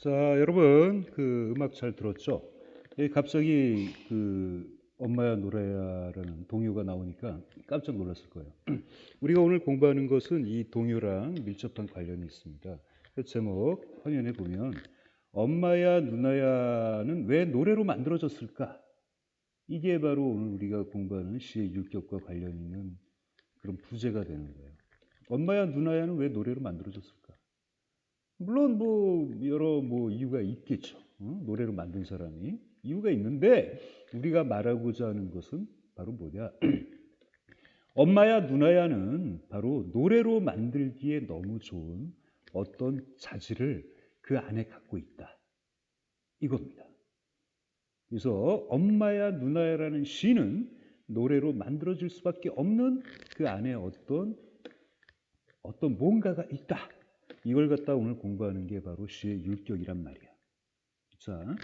자, 여러분, 음악 잘 들었죠? 갑자기 엄마야 노래야라는 동요가 나오니까 깜짝 놀랐을 거예요. 우리가 오늘 공부하는 것은 이 동요랑 밀접한 관련이 있습니다. 그 제목 화면에 보면 엄마야 누나야는 왜 노래로 만들어졌을까? 이게 바로 오늘 우리가 공부하는 시의 율격과 관련 있는 그런 부제가 되는 거예요. 엄마야 누나야는 왜 노래로 만들어졌을까? 물론 여러 이유가 있겠죠. 노래로 만든 사람이 이유가 있는데 우리가 말하고자 하는 것은 바로 뭐냐? 엄마야 누나야는 바로 노래로 만들기에 너무 좋은 어떤 자질을 그 안에 갖고 있다. 이겁니다. 그래서 엄마야 누나야라는 시는 노래로 만들어질 수밖에 없는 그 안에 어떤 뭔가가 있다. 이걸 갖다 오늘 공부하는 게 바로 시의 율격이란 말이야. 자,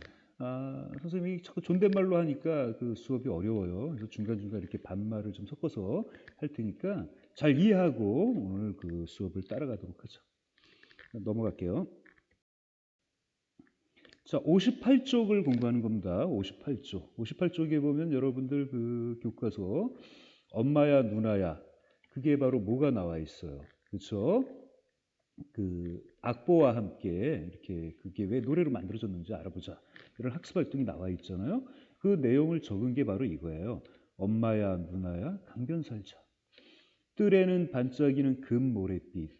선생님이 자꾸 존댓말로 하니까 그 수업이 어려워요. 그래서 중간중간 이렇게 반말을 좀 섞어서 할 테니까 잘 이해하고 오늘 그 수업을 따라가도록 하죠. 넘어갈게요. 자, 58쪽을 공부하는 겁니다. 58쪽. 58쪽에 보면 여러분들 그 교과서 엄마야 누나야 그게 바로 뭐가 나와 있어요. 그렇죠? 그 악보와 함께 이렇게 그게 왜 노래로 만들어졌는지 알아보자. 이런 학습 활동이 나와 있잖아요. 그 내용을 적은 게 바로 이거예요. 엄마야 누나야 강변 살자. 뜰에는 반짝이는 금 모래빛.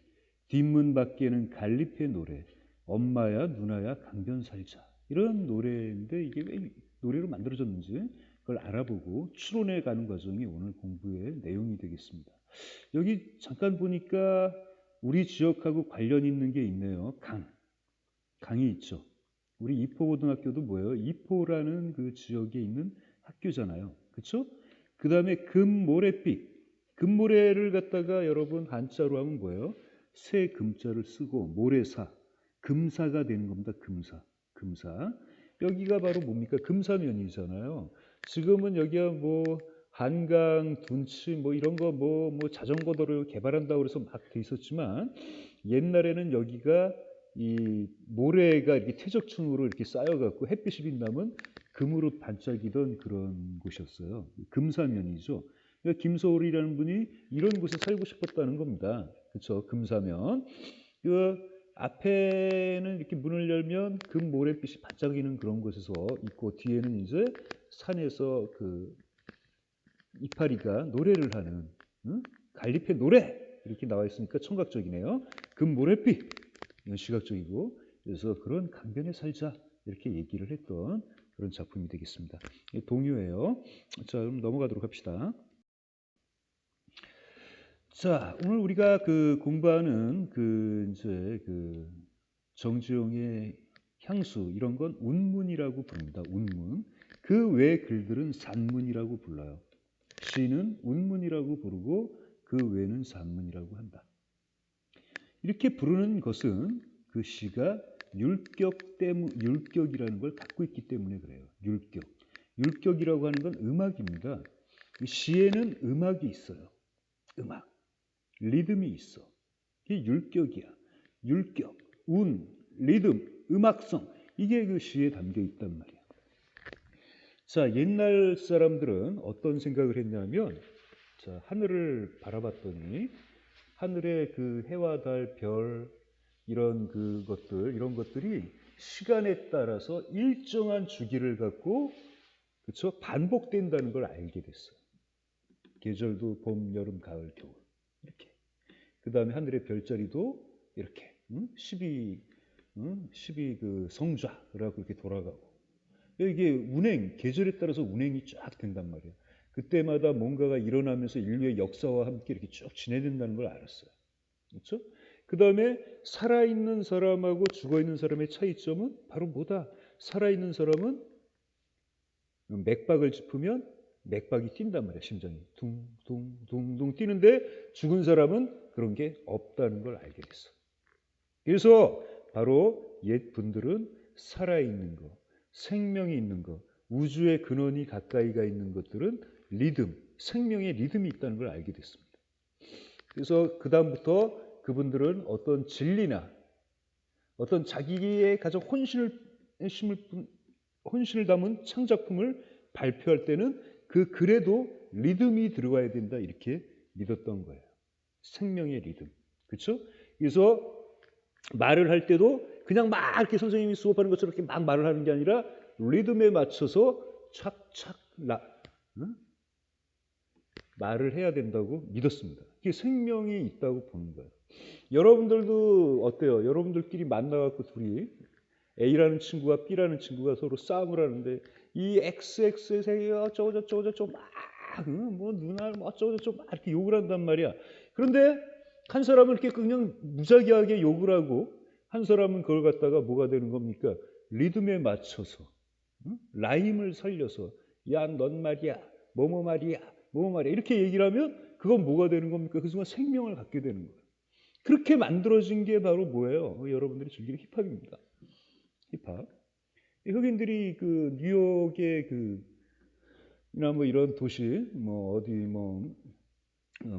뒷문 밖에는 갈잎의 노래. 엄마야 누나야 강변 살자. 이런 노래인데 이게 왜 노래로 만들어졌는지 그걸 알아보고 추론해 가는 과정이 오늘 공부의 내용이 되겠습니다. 여기 잠깐 보니까 우리 지역하고 관련 있는 게 있네요. 강이 있죠. 우리 이포고등학교도 뭐예요? 이포라는 그 지역에 있는 학교잖아요. 그렇죠? 그 다음에 금모래빛. 금모래를 갖다가 여러분 한자로 하면 뭐예요? 새 금자를 쓰고 모래사. 금사가 되는 겁니다. 금사. 여기가 바로 뭡니까? 금사면이잖아요. 지금은 여기가 한강, 둔치 이런 거 자전거 도로를 개발한다고 그래서 막 돼 있었지만 옛날에는 여기가 이 모래가 이렇게 퇴적층으로 이렇게 쌓여갖고 햇빛이 빛나면 금으로 반짝이던 그런 곳이었어요. 금사면이죠. 그러니까 김소울이라는 분이 이런 곳에 살고 싶었다는 겁니다. 그렇죠? 금사면. 그 앞에는 이렇게 문을 열면 금 모래빛이 반짝이는 그런 곳에서 있고 뒤에는 이제 산에서 그 이파리가 노래를 하는 갈잎의 노래 이렇게 나와 있으니까 청각적이네요. 금 모래빛 이건 시각적이고 그래서 그런 강변에 살자 이렇게 얘기를 했던 그런 작품이 되겠습니다. 동요예요. 자, 그럼 넘어가도록 합시다. 자, 오늘 우리가 공부하는 이제 정지용의 향수 이런 건 운문이라고 부릅니다. 운문. 그 외 글들은 산문이라고 불러요. 시는 운문이라고 부르고 그 외는 산문이라고 한다. 이렇게 부르는 것은 그 시가 율격이라는 걸 갖고 있기 때문에 그래요. 율격. 율격이라고 하는 건 음악입니다. 시에는 음악이 있어요. 음악. 리듬이 있어. 이게 율격이야. 율격, 리듬, 음악성. 이게 그 시에 담겨 있단 말이야. 자, 옛날 사람들은 어떤 생각을 했냐면, 자, 하늘을 바라봤더니, 하늘의 그 해와 달, 별, 이런 이런 것들이 시간에 따라서 일정한 주기를 갖고, 그쵸? 반복된다는 걸 알게 됐어요. 계절도 봄, 여름, 가을, 겨울. 이렇게. 그 다음에 하늘의 별자리도 이렇게 12 그 성좌라고 이렇게 돌아가고 이게 계절에 따라서 운행이 쫙 된단 말이에요. 그때마다 뭔가가 일어나면서 인류의 역사와 함께 이렇게 쭉 진행된다는 걸 알았어요. 그렇죠? 그 다음에 살아있는 사람하고 죽어있는 사람의 차이점은 바로 뭐다? 살아있는 사람은 맥박을 짚으면 맥박이 뛴단 말이야. 심장이 둥둥둥둥 뛰는데 죽은 사람은 그런 게 없다는 걸 알게 됐어. 그래서 바로 옛 분들은 살아있는 거, 생명이 있는 거, 우주의 근원이 가까이가 있는 것들은 리듬, 생명의 리듬이 있다는 걸 알게 됐습니다. 그래서 그 다음부터 그분들은 어떤 진리나 어떤 자기의 가장 혼신을 담은 창작품을 발표할 때는 그 글에도 리듬이 들어가야 된다 이렇게 믿었던 거예요. 생명의 리듬. 그렇죠? 그래서 말을 할 때도 그냥 막 이렇게 선생님이 수업하는 것처럼 이렇게 막 말을 하는 게 아니라 리듬에 맞춰서 착착 응? 말을 해야 된다고 믿었습니다. 그게 생명이 있다고 보는 거예요. 여러분들도 어때요? 여러분들끼리 만나갖고 둘이 A라는 친구와 B라는 친구가 서로 싸움을 하는데 이 XX에 어쩌고저쩌고 뭐 누나 뭐 어쩌고저쩌고 막 이렇게 욕을 한단 말이야. 그런데 한 사람은 이렇게 그냥 무작위하게 욕을 하고 한 사람은 그걸 갖다가 뭐가 되는 겁니까? 리듬에 맞춰서 라임을 살려서 야 넌 말이야 뭐뭐 말이야 뭐뭐 말이야 이렇게 얘기를 하면 그건 뭐가 되는 겁니까? 그 순간 생명을 갖게 되는 거예요. 그렇게 만들어진 게 바로 뭐예요? 여러분들이 즐기는 힙합입니다. 힙합. 흑인들이 그 뉴욕의 그나 뭐 이런 도시 뭐 어디 뭐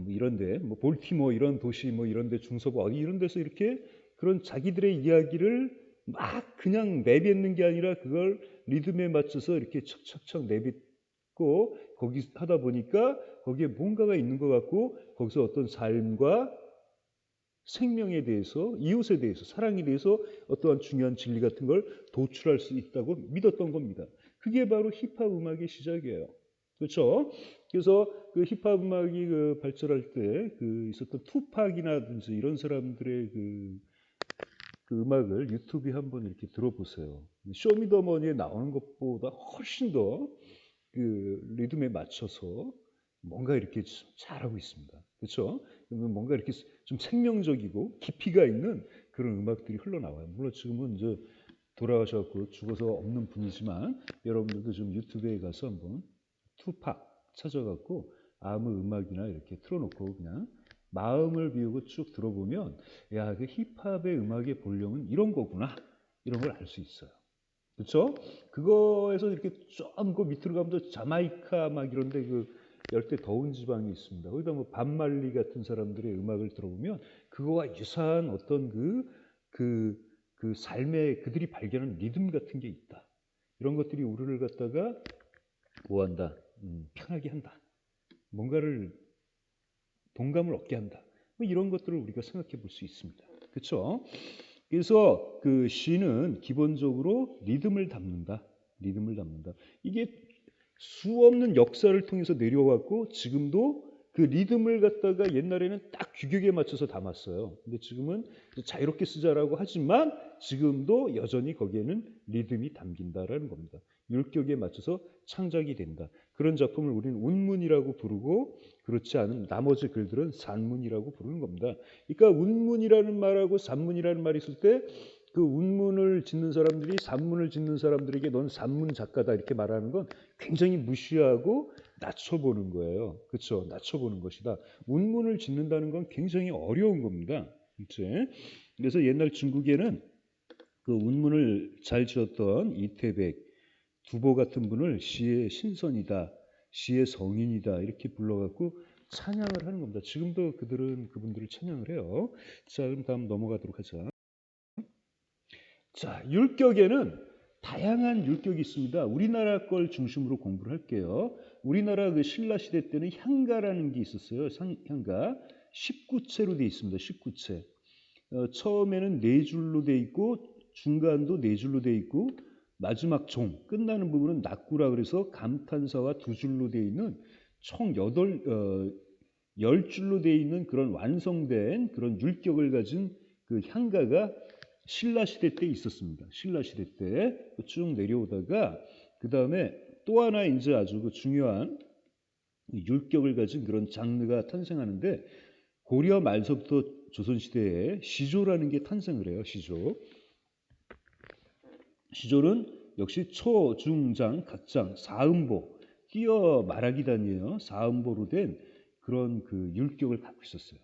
이런데 뭐 볼티모 이런 도시 뭐 이런데 중서부 어디 이런 데서 이렇게 그런 자기들의 이야기를 막 그냥 내뱉는 게 아니라 그걸 리듬에 맞춰서 이렇게 척척척 내뱉고 거기 하다 보니까 거기에 뭔가가 있는 것 같고 거기서 어떤 삶과 생명에 대해서 이웃에 대해서 사랑에 대해서 어떠한 중요한 진리 같은 걸 도출할 수 있다고 믿었던 겁니다. 그게 바로 힙합 음악의 시작이에요. 그렇죠? 그래서 그 힙합 음악이 그 발전할 때 그 있었던 투팍이라든지 이런 사람들의 그 음악을 유튜브에 한번 이렇게 들어보세요. 쇼미더머니에 나오는 것보다 훨씬 더 그 리듬에 맞춰서 뭔가 이렇게 잘하고 있습니다. 그렇죠? 뭔가 이렇게 좀 생명적이고 깊이가 있는 그런 음악들이 흘러나와요. 물론 지금은 이제 돌아가셔서 죽어서 없는 분이지만 여러분들도 좀 유튜브에 가서 한번 투팍 찾아갖고 아무 음악이나 이렇게 틀어놓고 그냥 마음을 비우고 쭉 들어보면 야, 그 힙합의 음악의 볼륨은 이런 거구나 이런 걸 알 수 있어요. 그렇죠? 그거에서 이렇게 좀그 밑으로 가면 또 자마이카 막 이런데 그 열대 더운 지방이 있습니다. 거기다 뭐 반말리 같은 사람들의 음악을 들어보면 그거와 유사한 어떤 그 삶의 그들이 발견한 리듬 같은 게 있다. 이런 것들이 우리를 갖다가 뭐한다? 편하게 한다. 뭔가를 동감을 얻게 한다. 뭐 이런 것들을 우리가 생각해 볼 수 있습니다. 그렇죠? 그래서 그 시는 기본적으로 리듬을 담는다. 리듬을 담는다. 이게 수없는 역사를 통해서 내려왔고 지금도 그 리듬을 갖다가 옛날에는 딱 규격에 맞춰서 담았어요. 근데 지금은 자유롭게 쓰자라고 하지만 지금도 여전히 거기에는 리듬이 담긴다라는 겁니다. 율격에 맞춰서 창작이 된다. 그런 작품을 우리는 운문이라고 부르고 그렇지 않은 나머지 글들은 산문이라고 부르는 겁니다. 그러니까 운문이라는 말하고 산문이라는 말이 있을 때 그 운문을 짓는 사람들이 산문을 짓는 사람들에게 넌 산문 작가다 이렇게 말하는 건 굉장히 무시하고 낮춰보는 거예요. 그렇죠? 낮춰보는 것이다. 운문을 짓는다는 건 굉장히 어려운 겁니다. 그렇죠? 그래서 옛날 중국에는 그 운문을 잘 지었던 이태백, 두보 같은 분을 시의 신선이다, 시의 성인이다 이렇게 불러갖고 찬양을 하는 겁니다. 지금도 그분들을 찬양을 해요. 자, 그럼 다음 넘어가도록 하자. 자, 율격에는 다양한 율격이 있습니다. 우리나라 걸 중심으로 공부를 할게요. 우리나라 그 신라 시대 때는 향가라는 게 있었어요. 향가 19채로 되어 있습니다. 19채. 처음에는 네 줄로 되어 있고 중간도 네 줄로 되어 있고 마지막 종 끝나는 부분은 낙구라 그래서 감탄사와 두 줄로 되어 있는 총 10줄로 되어 있는 그런 완성된 그런 율격을 가진 그 향가가 신라 시대 때 있었습니다. 신라 시대 때 쭉 내려오다가 그 다음에 또 하나 이제 아주 그 중요한 율격을 가진 그런 장르가 탄생하는데 고려 말서부터 조선 시대에 시조라는 게 탄생을 해요. 시조. 시조는 역시 초, 중, 장, 각장, 사음보 끼어 말하기 단위예요. 사음보로 된 그런 그 율격을 갖고 있었어요.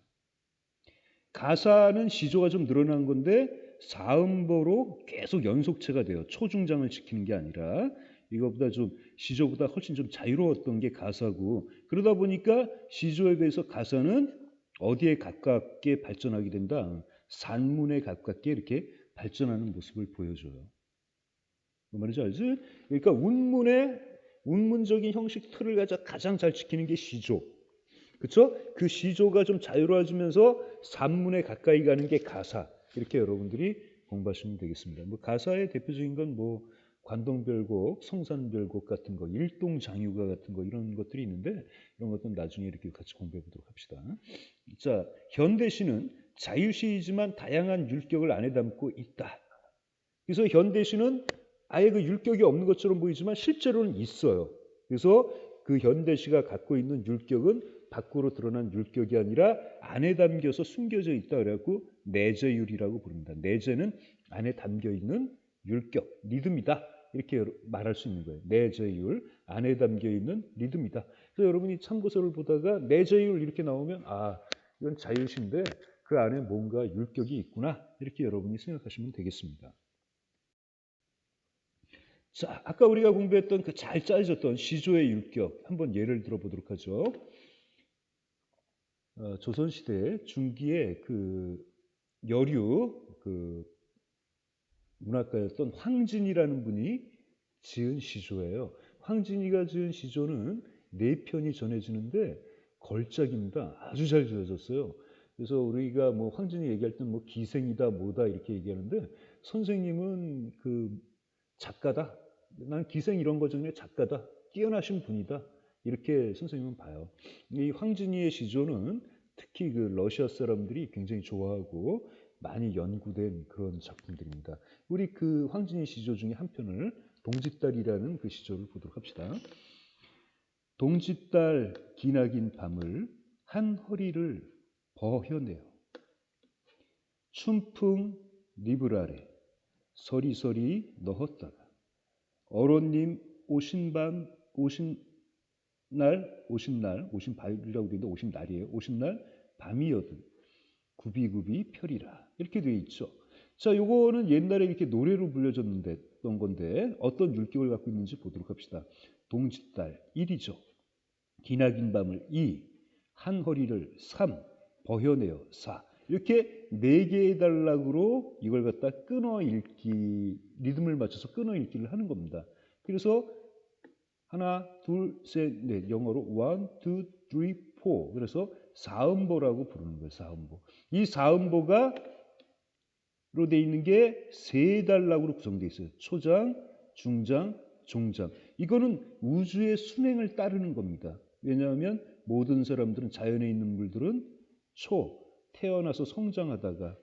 가사는 시조가 좀 늘어난 건데 사음보로 계속 연속체가 돼요. 초중장을 지키는 게 아니라 이거보다 좀 시조보다 훨씬 좀 자유로웠던 게 가사고 그러다 보니까 시조에 비해서 가사는 어디에 가깝게 발전하게 된다. 산문에 가깝게 이렇게 발전하는 모습을 보여줘요. 그 말인지 알지? 그러니까 운문적인 형식 틀을 가장 잘 지키는 게 시조. 그렇죠? 그 시조가 좀 자유로워지면서 산문에 가까이 가는 게 가사. 이렇게 여러분들이 공부하시면 되겠습니다. 뭐 가사의 대표적인 건 뭐 관동별곡, 성산별곡 같은 거, 일동장유가 같은 거 이런 것들이 있는데 이런 것들은 나중에 이렇게 같이 공부해 보도록 합시다. 자, 현대시는 자유시이지만 다양한 율격을 안에 담고 있다. 그래서 현대시는 아예 그 율격이 없는 것처럼 보이지만 실제로는 있어요. 그래서 그 현대시가 갖고 있는 율격은 밖으로 드러난 율격이 아니라 안에 담겨서 숨겨져 있다. 그래갖고 내재율이라고 부릅니다. 내재는 안에 담겨 있는 율격, 리듬이다. 이렇게 말할 수 있는 거예요. 내재율, 안에 담겨 있는 리듬이다. 그래서 여러분이 참고서를 보다가 내재율 이렇게 나오면 아, 이건 자유시인데 그 안에 뭔가 율격이 있구나. 이렇게 여러분이 생각하시면 되겠습니다. 자, 아까 우리가 공부했던 그 잘 짜여졌던 시조의 율격 한번 예를 들어보도록 하죠. 조선시대 중기에 그 여류 그 문학가였던 황진이라는 분이 지은 시조예요. 황진이가 지은 시조는 4편이 전해지는데 걸작입니다. 아주 잘 지어졌어요. 그래서 우리가 뭐 황진이 얘기할 때 뭐 기생이다 뭐다 이렇게 얘기하는데 선생님은 그 작가다. 난 기생 이런 거 중에 작가다. 뛰어나신 분이다. 이렇게 선생님은 봐요. 이 황진이의 시조는 특히 그 러시아 사람들이 굉장히 좋아하고 많이 연구된 그런 작품들입니다. 우리 그 황진이 시조 중에 한 편을 동짓달이라는 그 시조를 보도록 합시다. 동짓달 기나긴 밤을 한 허리를 버혀내어 춘풍 니불 아래 서리서리 넣었다가 어른님 오신 발이라고 되어 있는데 오신 날이에요. 오신 날 밤이어든 구비구비 펴리라 이렇게 되어 있죠. 자, 요거는 옛날에 이렇게 노래로 불려졌던 건데 어떤 율격을 갖고 있는지 보도록 합시다. 동짓달 1이죠. 기나긴 밤을 2, 한 허리를 3, 버혀내어 4 이렇게 4개의 단락으로 이걸 갖다 끊어 읽기 리듬을 맞춰서 끊어 읽기를 하는 겁니다. 그래서 하나, 둘, 셋, 넷 영어로 1, 2, 3, 4 그래서 사음보라고 부르는 거예요. 사음보. 이 사음보가 로 되어 있는 게 3단락으로 구성되어 있어요. 초장, 중장, 종장. 이거는 우주의 순행을 따르는 겁니다. 왜냐하면 모든 사람들은 자연에 있는 물들은 초, 태어나서 성장하다가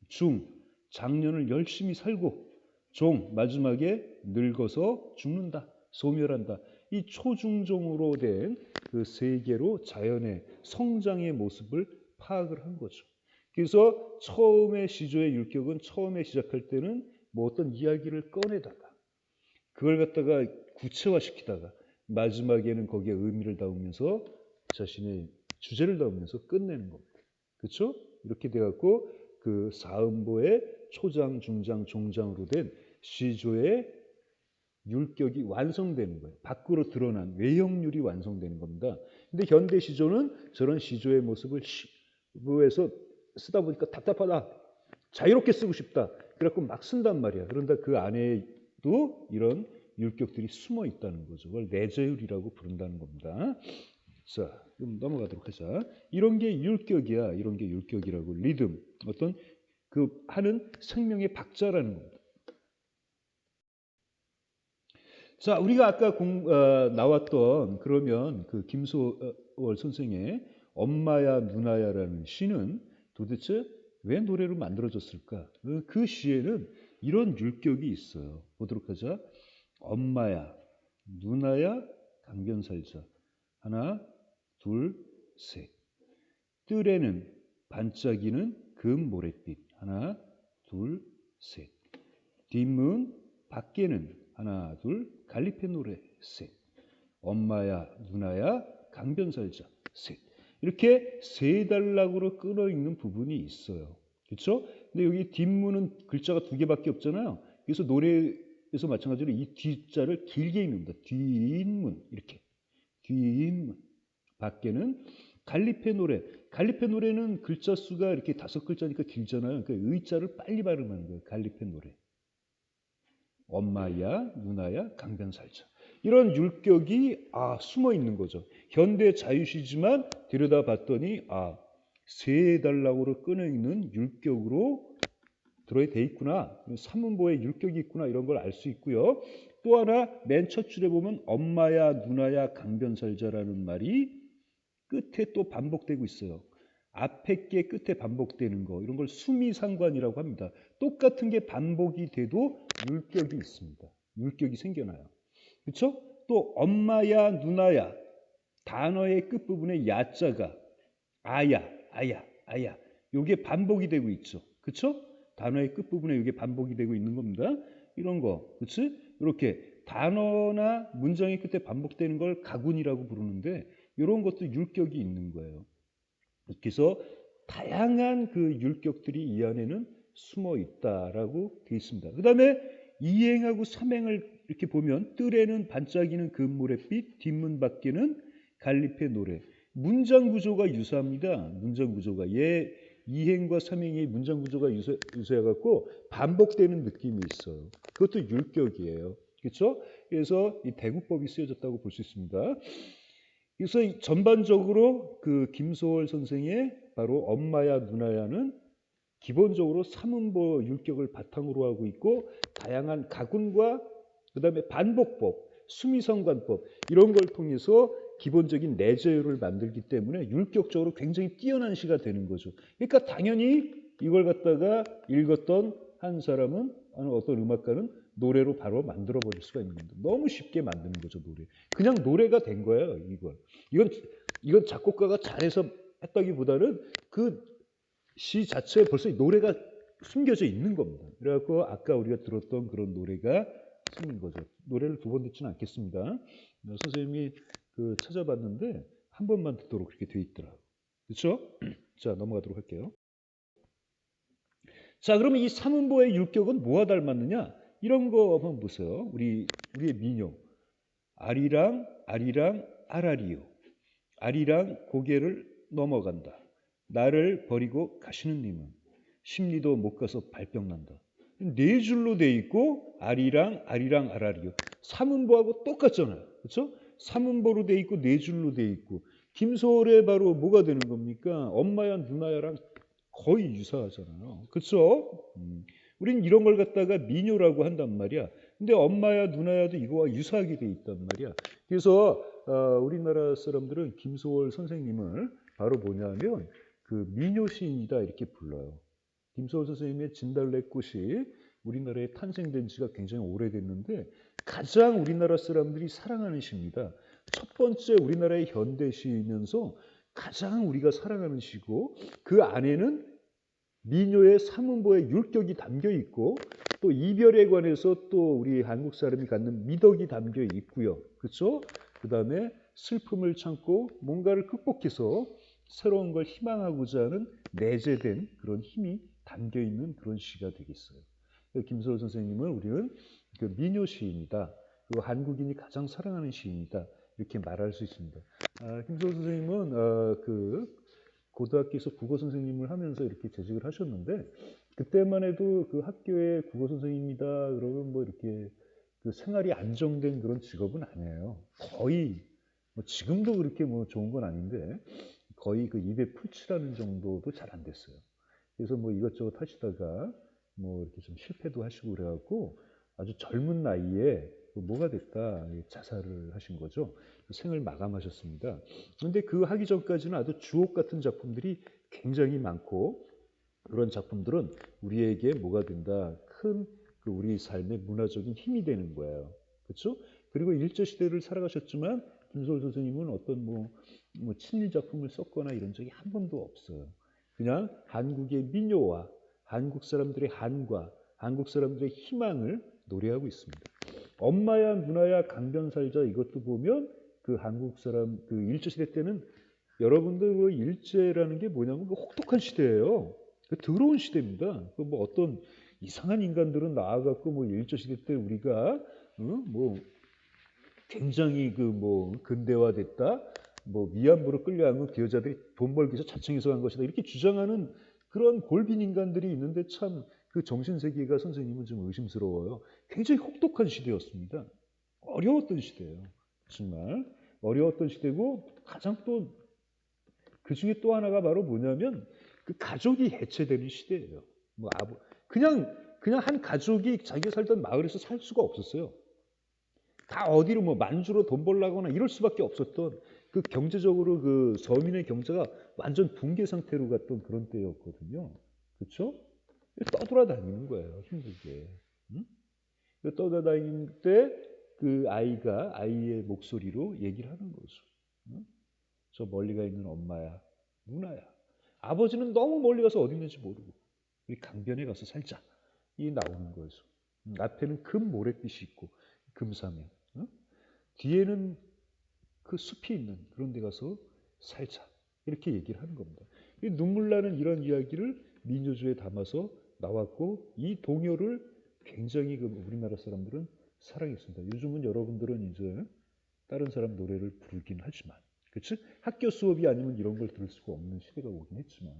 중, 장년을 열심히 살고 종, 마지막에 늙어서 죽는다, 소멸한다. 이 초중종으로 된 그 3개로 자연의 성장의 모습을 파악을 한 거죠. 그래서 처음에 시조의 율격은 처음에 시작할 때는 뭐 어떤 이야기를 꺼내다가 그걸 갖다가 구체화시키다가 마지막에는 거기에 의미를 담으면서 자신의 주제를 담으면서 끝내는 겁니다. 그렇죠? 이렇게 돼갖고 그 사음보의 초장, 중장, 종장으로 된 시조의 율격이 완성되는 거예요. 밖으로 드러난 외형률이 완성되는 겁니다. 근데 현대 시조는 저런 시조의 모습을 시부에서 쓰다 보니까 답답하다. 자유롭게 쓰고 싶다. 그래갖고 막 쓴단 말이야. 그런데 그 안에도 이런 율격들이 숨어 있다는 거죠. 그걸 내재율이라고 부른다는 겁니다. 자, 그럼 넘어가도록 하자. 이런 게 율격이야. 이런 게 율격이라고. 리듬. 어떤 그 하는 생명의 박자라는 겁니다. 자, 우리가 아까 나왔던 그러면 그 김소월 선생의 엄마야 누나야라는 시는 도대체 왜 노래로 만들어졌을까? 그 시에는 이런 율격이 있어요. 보도록 하자. 엄마야 누나야 강변살자 하나 둘 셋 뜰에는 반짝이는 금 모래빛 하나 둘 셋 뒷문 밖에는 하나 둘 갈리페 노래 셋 엄마야 누나야 강변살자 셋 이렇게 3단락으로 끊어 읽는 부분이 있어요. 그렇죠? 근데 여기 뒷문은 글자가 2개밖에 없잖아요. 그래서 노래에서 마찬가지로 이 뒷자를 길게 읽는다. 뒷문 이렇게 뒷문 밖에는 갈리페 노래. 갈리페 노래는 글자 수가 이렇게 5글자니까 길잖아요. 그러니까 의자를 빨리 발음하는 거예요. 갈리페 노래. 엄마야, 누나야, 강변살자. 이런 율격이 숨어 있는 거죠. 현대 자유시지만 들여다봤더니 세달라고로 끊어있는 율격으로 들어돼 있구나. 삼음보에 율격이 있구나. 이런 걸 알 수 있고요. 또 하나 맨 첫 줄에 보면 엄마야, 누나야, 강변살자라는 말이 끝에 또 반복되고 있어요. 앞에 게 끝에 반복되는 거 이런 걸 수미상관이라고 합니다. 똑같은 게 반복이 돼도 율격이 있습니다. 율격이 생겨나요. 그렇죠? 또 엄마야, 누나야 단어의 끝부분에 야자가 아야, 아야, 아야 요게 반복이 되고 있죠. 그렇죠? 단어의 끝부분에 이게 반복이 되고 있는 겁니다. 이런 거, 그렇지? 이렇게 단어나 문장의 끝에 반복되는 걸 가군이라고 부르는데 이런 것도 율격이 있는 거예요. 그래서 다양한 그 율격들이 이 안에는 숨어 있다라고 되어 있습니다. 그 다음에 이행하고 삼행을 이렇게 보면 뜰에는 반짝이는 금모래빛, 뒷문 밖에는 갈리페 노래. 문장 구조가 유사합니다. 문장 구조가 이행과 삼행의 문장 구조가 유사해갖고 반복되는 느낌이 있어요. 그것도 율격이에요. 그렇죠? 그래서 이 대구법이 쓰여졌다고 볼 수 있습니다. 그래서 전반적으로 그 김소월 선생의 바로 엄마야 누나야는 기본적으로 삼음보 율격을 바탕으로 하고 있고 다양한 가군과 그다음에 반복법, 수미상관법 이런 걸 통해서 기본적인 내재율을 만들기 때문에 율격적으로 굉장히 뛰어난 시가 되는 거죠. 그러니까 당연히 이걸 갖다가 읽었던 한 사람은 어떤 음악가는 노래로 바로 만들어 버릴 수가 있는 겁니다. 너무 쉽게 만드는 거죠, 노래. 그냥 노래가 된 거예요, 이건 작곡가가 잘해서 했다기보다는 그 시 자체에 벌써 노래가 숨겨져 있는 겁니다. 그래갖고 아까 우리가 들었던 그런 노래가 생긴 거죠. 노래를 2번 듣지는 않겠습니다. 선생님이 찾아봤는데 한 번만 듣도록 그렇게 돼 있더라고요. 그렇죠? 자, 넘어가도록 할게요. 자, 그러면 이 삼음보의 율격은 뭐와 닮았느냐? 이런 거 한번 보세요. 우리의 민요. 아리랑 아리랑 아라리요. 아리랑 고개를 넘어간다. 나를 버리고 가시는 님은 심리도 못 가서 발병난다. 4줄로 돼 있고 아리랑 아리랑 아라리요. 삼음보하고 똑같잖아요. 그렇죠? 삼음보로 돼 있고 4줄로 돼 있고 김소월의 바로 뭐가 되는 겁니까? 엄마야 누나야랑 거의 유사하잖아요. 그렇죠? 우린 이런 걸 갖다가 민요라고 한단 말이야. 근데 엄마야 누나야도 이거와 유사하게 돼 있단 말이야. 그래서 우리나라 사람들은 김소월 선생님을 바로 뭐냐면 그 민요 시인이다 이렇게 불러요. 김소월 선생님의 진달래꽃이 우리나라에 탄생된 지가 굉장히 오래됐는데 가장 우리나라 사람들이 사랑하는 시입니다. 첫 번째 우리나라의 현대 시이면서 가장 우리가 사랑하는 시고 그 안에는 민요의 삼음보의 율격이 담겨 있고 또 이별에 관해서 또 우리 한국 사람이 갖는 미덕이 담겨 있고요. 그렇죠? 그 다음에 슬픔을 참고 뭔가를 극복해서 새로운 걸 희망하고자 하는 내재된 그런 힘이 담겨 있는 그런 시가 되겠어요. 김소월 선생님은 우리는 그 민요 시인이다. 그리고 한국인이 가장 사랑하는 시인이다. 이렇게 말할 수 있습니다. 김소월 선생님은 그 고등학교에서 국어 선생님을 하면서 이렇게 재직을 하셨는데 그때만 해도 그 학교의 국어 선생님이다 그러면 뭐 이렇게 그 생활이 안정된 그런 직업은 아니에요. 거의 뭐 지금도 그렇게 뭐 좋은 건 아닌데 거의 그 입에 풀칠하는 정도도 잘 안 됐어요. 그래서 뭐 이것저것 하시다가 뭐 이렇게 좀 실패도 하시고 그래갖고 아주 젊은 나이에 뭐가 됐다 자살을 하신 거죠. 생을 마감하셨습니다. 그런데 그 하기 전까지는 아주 주옥 같은 작품들이 굉장히 많고 그런 작품들은 우리에게 뭐가 된다 큰 그 우리 삶의 문화적인 힘이 되는 거예요. 그렇죠? 그리고 일제 시대를 살아가셨지만 김소월 선생님은 어떤 뭐 친일 작품을 썼거나 이런 적이 한 번도 없어요. 그냥 한국의 민요와 한국 사람들의 한과 한국 사람들의 희망을 노래하고 있습니다. 엄마야 누나야 강변살자 이것도 보면 그 한국 사람 그 일제 시대 때는 여러분들 그 일제라는 게 뭐냐면 그 혹독한 시대예요. 그 더러운 시대입니다. 그 뭐 어떤 이상한 인간들은 나와갖고 뭐 일제 시대 때 우리가 뭐 굉장히 그 뭐 근대화됐다. 뭐 위안부로 끌려간 건 그 여자들이 돈 벌기 위해서 자청해서 간 것이다. 이렇게 주장하는 그런 골빈 인간들이 있는데 참 그 정신세계가 선생님은 좀 의심스러워요. 굉장히 혹독한 시대였습니다. 어려웠던 시대예요. 정말 어려웠던 시대고 가장 또 그 중에 또 하나가 바로 뭐냐면 그 가족이 해체되는 시대예요. 뭐 그냥 한 가족이 자기가 살던 마을에서 살 수가 없었어요. 다 어디로 뭐 만주로 돈 벌라거나 이럴 수밖에 없었던 그 경제적으로 그 서민의 경제가 완전 붕괴 상태로 갔던 그런 때였거든요. 그렇죠? 떠돌아다니는 거예요. 힘들게. 응? 떠돌아다니는 때 그 아이의 목소리로 얘기를 하는 거죠. 응? 저 멀리 가 있는 엄마야, 누나야. 아버지는 너무 멀리 가서 어디 있는지 모르고 우리 강변에 가서 살자. 이 나오는 거죠. 앞에는 금 모래빛이 있고 금사면. 응? 뒤에는 그 숲이 있는 그런 데 가서 살자. 이렇게 얘기를 하는 겁니다. 이 눈물 나는 이런 이야기를 민요주에 담아서 나왔고 이 동요를 굉장히 그 우리나라 사람들은 사랑했습니다. 요즘은 여러분들은 이제 다른 사람 노래를 부르긴 하지만 그치? 학교 수업이 아니면 이런 걸 들을 수가 없는 시대가 오긴 했지만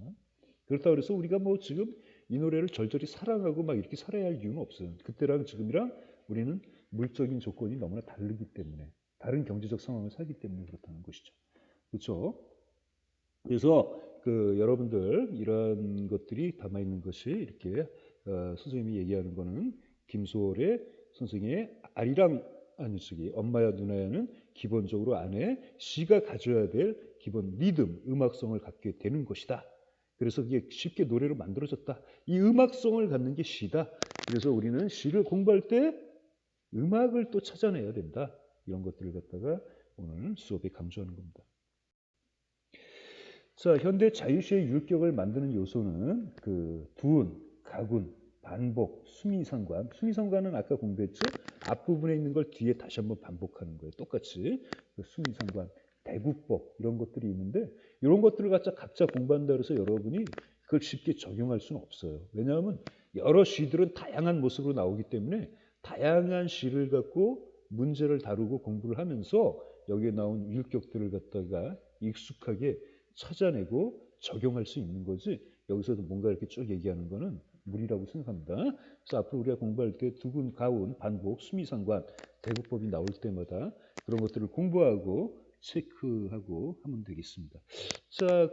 그렇다고 해서 우리가 뭐 지금 이 노래를 절절히 사랑하고 막 이렇게 살아야 할 이유는 없어요. 그때랑 지금이랑 우리는 물적인 조건이 너무나 다르기 때문에 다른 경제적 상황을 살기 때문에 그렇다는 것이죠. 그렇죠? 그래서 그 여러분들 이런 것들이 담아 있는 것이 이렇게 선생님이 얘기하는 거는 김소월의 선생의 아리랑 아니 저기 엄마야 누나야는 기본적으로 안에 시가 가져야 될 기본 리듬, 음악성을 갖게 되는 것이다. 그래서 그게 쉽게 노래로 만들어졌다. 이 음악성을 갖는 게 시다. 그래서 우리는 시를 공부할 때 음악을 또 찾아내야 된다. 이런 것들을 갖다가 오늘 수업에 강조하는 겁니다. 자, 현대 자유시의 율격을 만드는 요소는 그 두운, 가군, 반복, 수미상관. 수미상관은 아까 공부했죠? 앞부분에 있는 걸 뒤에 다시 한번 반복하는 거예요. 똑같이. 그 수미상관, 대구법 이런 것들이 있는데 이런 것들을 각자 공부한다 그래서 여러분이 그걸 쉽게 적용할 수는 없어요. 왜냐하면 여러 시들은 다양한 모습으로 나오기 때문에 다양한 시를 갖고 문제를 다루고 공부를 하면서 여기에 나온 율격들을 갖다가 익숙하게 찾아내고 적용할 수 있는 거지 여기서도 뭔가 이렇게 쭉 얘기하는 거는 무리라고 생각합니다. 그래서 앞으로 우리가 공부할 때 두군, 가운, 반복, 수미상관, 대구법이 나올 때마다 그런 것들을 공부하고 체크하고 하면 되겠습니다. 자,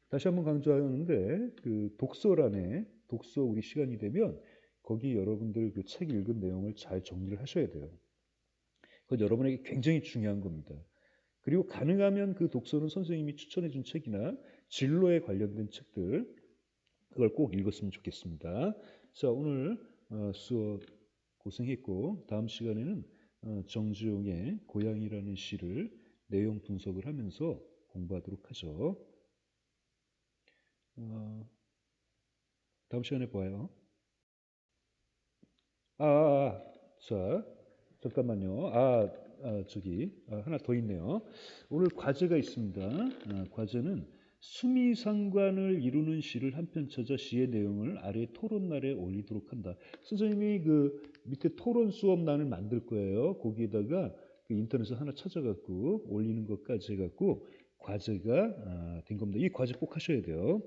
다시 한번 강조하는데 그 독서란에 독서 우리 시간이 되면 거기 여러분들 그 책 읽은 내용을 잘 정리를 하셔야 돼요. 그건 여러분에게 굉장히 중요한 겁니다. 그리고 가능하면 그 독서는 선생님이 추천해 준 책이나 진로에 관련된 책들 그걸 꼭 읽었으면 좋겠습니다. 자, 오늘 수업 고생했고 다음 시간에는 정주영의 고향이라는 시를 내용 분석을 하면서 공부하도록 하죠. 다음 시간에 봐요. 자, 잠깐만요. 하나 더 있네요. 오늘 과제가 있습니다. 과제는 수미상관을 이루는 시를 한 편 찾아 시의 내용을 아래 토론날에 올리도록 한다. 선생님이 그 밑에 토론 수업란을 만들 거예요. 거기에다가 그 인터넷에 하나 찾아갖고 올리는 것까지 해갖고 과제가 된 겁니다. 이 과제 꼭 하셔야 돼요.